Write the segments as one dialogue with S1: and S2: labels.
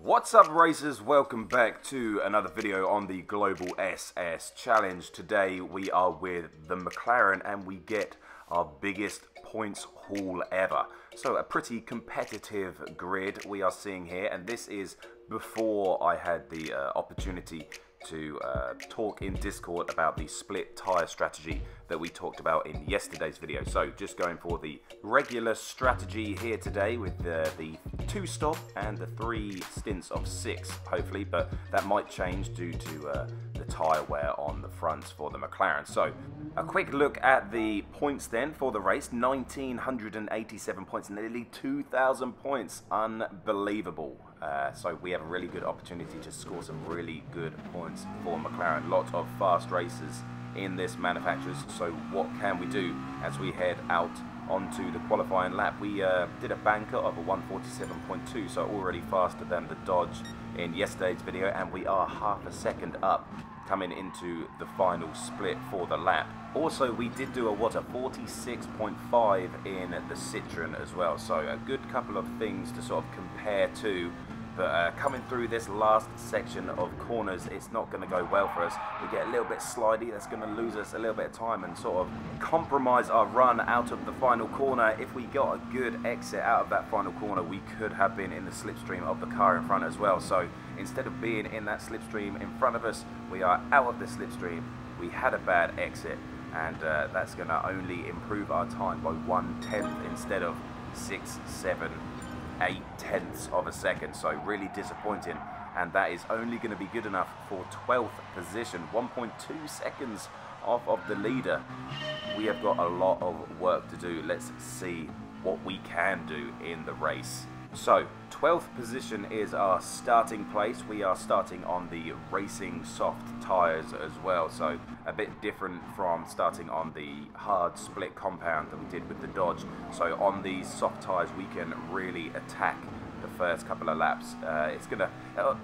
S1: What's up, racers? Welcome back to another video on the Global SS Challenge. Today we are with the McLaren and we get our biggest points haul ever. So a pretty competitive grid we are seeing here, and this is before I had the opportunity to talk in Discord about the split tyre strategy that we talked about in yesterday's video. So just going for the regular strategy here today with the 2 stop and the 3 stints of 6 hopefully, but that might change due to the tyre wear on the fronts for the McLaren. So a quick look at the points then for the race. 1987 points, nearly 2,000 points, unbelievable. So we have a really good opportunity to score some really good points for McLaren. Lots of fast races in this manufacturers. So what can we do as we head out onto the qualifying lap? We did a banker of a 147.2, so already faster than the Dodge in yesterday's video, and we are half a second up coming into the final split for the lap. Also, we did do a 46.5 in the Citroen as well, so a good couple of things to sort of compare to. But coming through this last section of corners, it's not going to go well for us. We get a little bit slidey. That's going to lose us a little bit of time and sort of compromise our run out of the final corner. If we got a good exit out of that final corner, we could have been in the slipstream of the car in front as well. So instead of being in that slipstream in front of us, we are out of the slipstream. We had a bad exit, and that's going to only improve our time by 1/10 instead of 6, 7, 8/10 of a second. So really disappointing, and that is only going to be good enough for 12th position, 1.2 seconds off of the leader. We have got a lot of work to do. Let's see what we can do in the race. So 12th position is our starting place. We are starting on the racing soft tyres as well, so a bit different from starting on the hard split compound that we did with the Dodge. So on these soft tyres we can really attack the first couple of laps.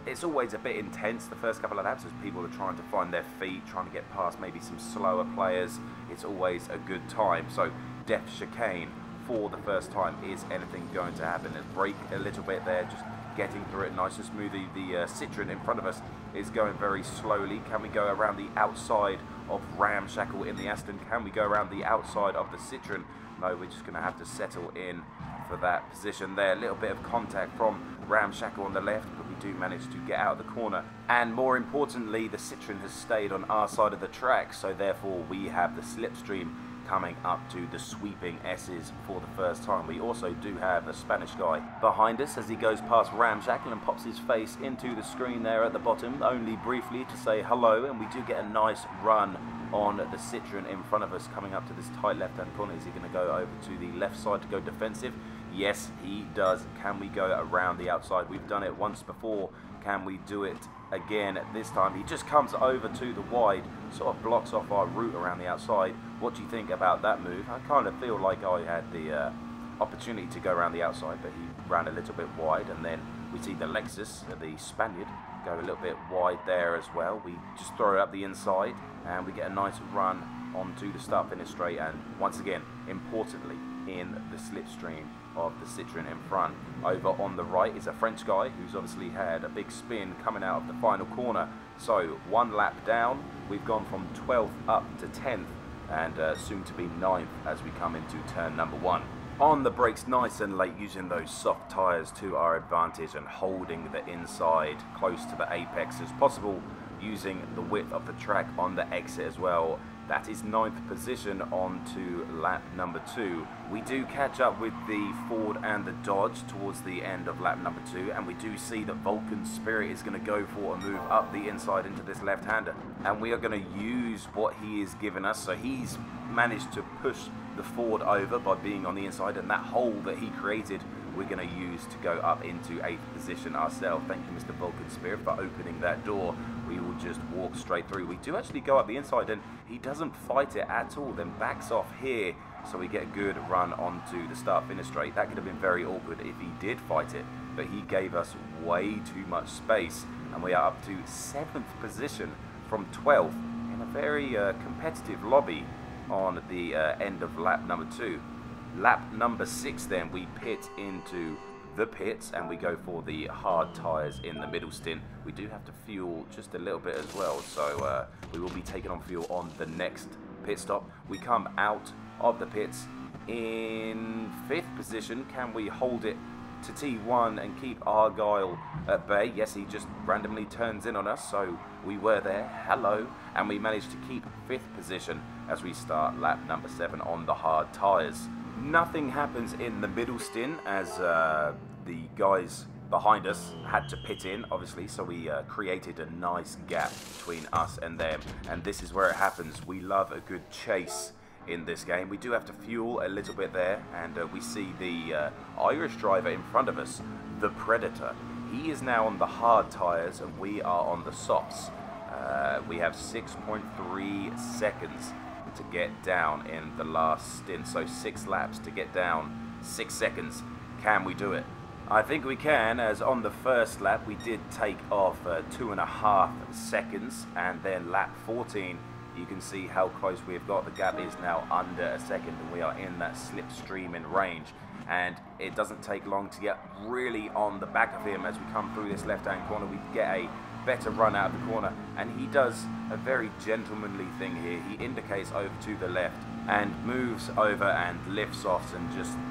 S1: It's always a bit intense the first couple of laps as people are trying to find their feet, trying to get past maybe some slower players. It's always a good time. So Def Chicane for the first time. Is anything going to happen? Let's brake a little bit there, just getting through it nice and smoothly. The Citroen in front of us is going very slowly. Can we go around the outside of Ramshackle in the Aston? Can we go around the outside of the Citroen? No, we're just going to have to settle in for that position there. A little bit of contact from Ramshackle on the left, but we do manage to get out of the corner. And more importantly, the Citroen has stayed on our side of the track, so therefore we have the slipstream coming up to the sweeping S's for the first time. We also do have a Spanish guy behind us as he goes past Ramshackle and pops his face into the screen there at the bottom, only briefly to say hello, and we do get a nice run on the Citroen in front of us coming up to this tight left-hand corner. Is he going to go over to the left side to go defensive? Yes, he does. Can we go around the outside? We've done it once before. Can we do it again this time? He just comes over to the wide, sort of blocks off our route around the outside. What do you think about that move? I kind of feel like I had the opportunity to go around the outside, but he ran a little bit wide, and then we see the Lexus, the Spaniard, go a little bit wide there as well. We just throw it up the inside, and we get a nice run onto the start-finish straight, and once again, importantly, in the slipstream of the Citroen in front. Over on the right is a French guy who's obviously had a big spin coming out of the final corner. So 1 lap down, we've gone from 12th up to 10th, and soon to be 9th as we come into turn number 1. On the brakes nice and late, using those soft tyres to our advantage and holding the inside close to the apex as possible, using the width of the track on the exit as well. That is 9th position on to lap number 2. We do catch up with the Ford and the Dodge towards the end of lap number 2, and we do see that Vulcan Spirit is going to go for a move up the inside into this left-hander, and we are going to use what he is giving us. So he's managed to push the Ford over by being on the inside, and that hole that he created we're going to use to go up into 8th position ourselves. Thank you, Mr. Vulcan Spirit, for opening that door. We will just walk straight through. We do actually go up the inside, and he doesn't fight it at all, then backs off here, so we get a good run onto the start-finish straight. That could have been very awkward if he did fight it, but he gave us way too much space, and we are up to 7th position from 12th in a very competitive lobby on the end of lap number 2. Lap number 6 then, we pit into the pits and we go for the hard tyres in the middle stint. We do have to fuel just a little bit as well, so we will be taking on fuel on the next pit stop. We come out of the pits in 5th position. Can we hold it to T1 and keep Argyle at bay? Yes, he just randomly turns in on us, so we were there. Hello. And we managed to keep 5th position as we start lap number 7 on the hard tyres. Nothing happens in the middle stint as the guys behind us had to pit in, obviously, so we created a nice gap between us and them, and this is where it happens. We love a good chase in this game. We do have to fuel a little bit there, and we see the Irish driver in front of us, the Predator. He is now on the hard tyres and we are on the softs. We have 6.3 seconds to get down in the last stint, so 6 laps to get down 6 seconds. Can we do it? I think we can, as on the first lap we did take off 2.5 seconds, and then lap 14 you can see how close we've got. The gap is now under a second and we are in that slipstream in range, and it doesn't take long to get really on the back of him. As we come through this left hand corner we get a better run out of the corner, and he does a very gentlemanly thing here. He indicates over to the left and moves over and lifts off, and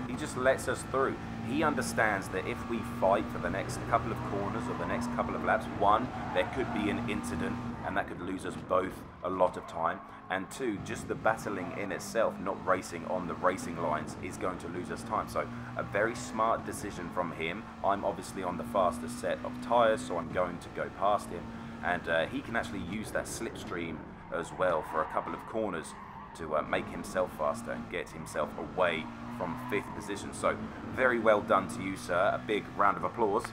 S1: he just lets us through. He understands that if we fight for the next couple of corners or the next couple of laps, 1, there could be an incident and that could lose us both a lot of time, and 2, just the battling in itself, not racing on the racing lines, is going to lose us time. So a very smart decision from him. I'm obviously on the fastest set of tyres, so I'm going to go past him, and he can actually use that slipstream as well for a couple of corners to make himself faster and get himself away from 5th position. So very well done to you, sir. A big round of applause.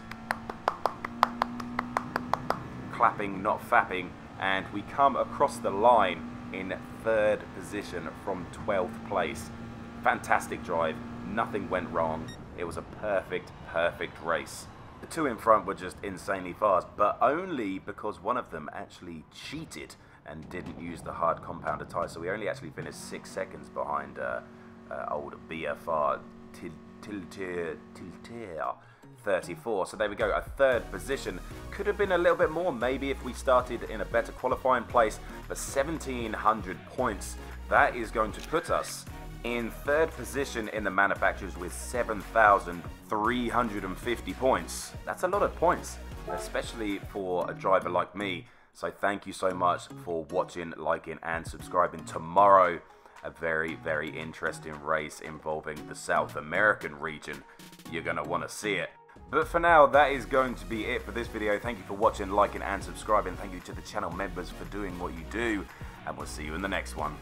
S1: Clapping, not fapping. And we come across the line in 3rd position from 12th place. Fantastic drive. Nothing went wrong. It was a perfect race. The 2 in front were just insanely fast, but only because one of them actually cheated and didn't use the hard compounder tyre. So we only actually finished 6 seconds behind old BFR Tiltier 34. So there we go, a 3rd position. Could have been a little bit more maybe if we started in a better qualifying place, but 1,700 points, that is going to put us in 3rd position in the manufacturers with 7,350 points. That's a lot of points, especially for a driver like me. So thank you so much for watching, liking and subscribing. Tomorrow, a very interesting race involving the South American region. You're going to want to see it. But for now, that is going to be it for this video. Thank you for watching, liking and subscribing. Thank you to the channel members for doing what you do, and we'll see you in the next one.